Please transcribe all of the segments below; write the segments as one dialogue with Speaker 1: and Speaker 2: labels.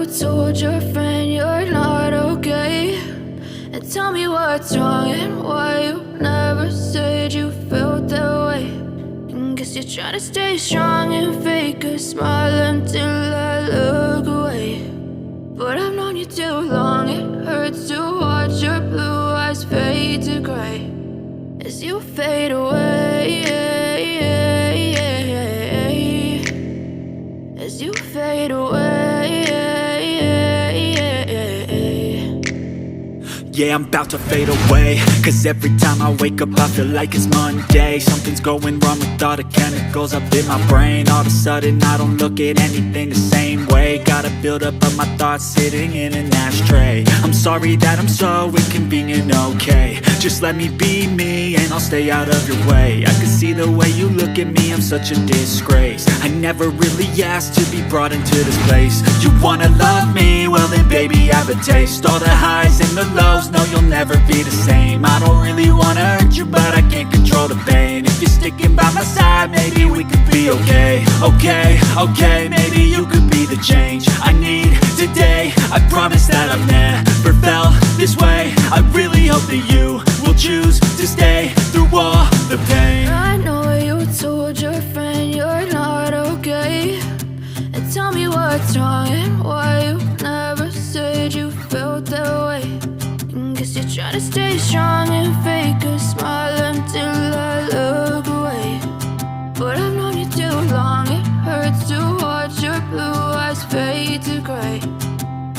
Speaker 1: told your friend you're not okay, and tell me what's wrong and why you never said you felt that way. And guess you're trying to stay strong and fake a smile until I look away. But I've known you too long, it hurts to watch your blue eyes fade to gray as you fade away, as you fade away.
Speaker 2: Yeah, I'm about to fade away, cause every time I wake up I feel like it's Monday. Something's going wrong with all the chemicals up in my brain. All of a sudden I don't look at anything the same way. Got a build-up of my thoughts sitting in an ashtray. I'm sorry that I'm so inconvenient, okay. Just let me be me and I'll stay out of your way. I can see the way you look at me, I'm such a disgrace. I never really asked to be brought into this place. You wanna love me? Well then baby, have a taste. All the highs and the lows, no, you'll never be the same. I don't really wanna hurt you, but I can't control the pain. If you're sticking by my side, maybe we could be okay. Okay, maybe you could be the change I need today. I promise that I've never felt this way. I really hope that you will choose to stay through all the pain.
Speaker 1: I know you told your friend you're not okay, and tell me what's wrong and why you never said you felt that way. Guess you're trying to stay strong and fake a smile until I look away. But I've known you too long, it hurts to watch your blue eyes fade to gray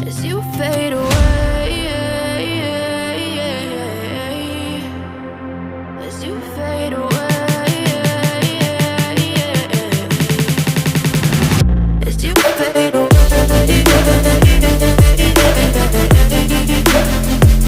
Speaker 1: as you fade away.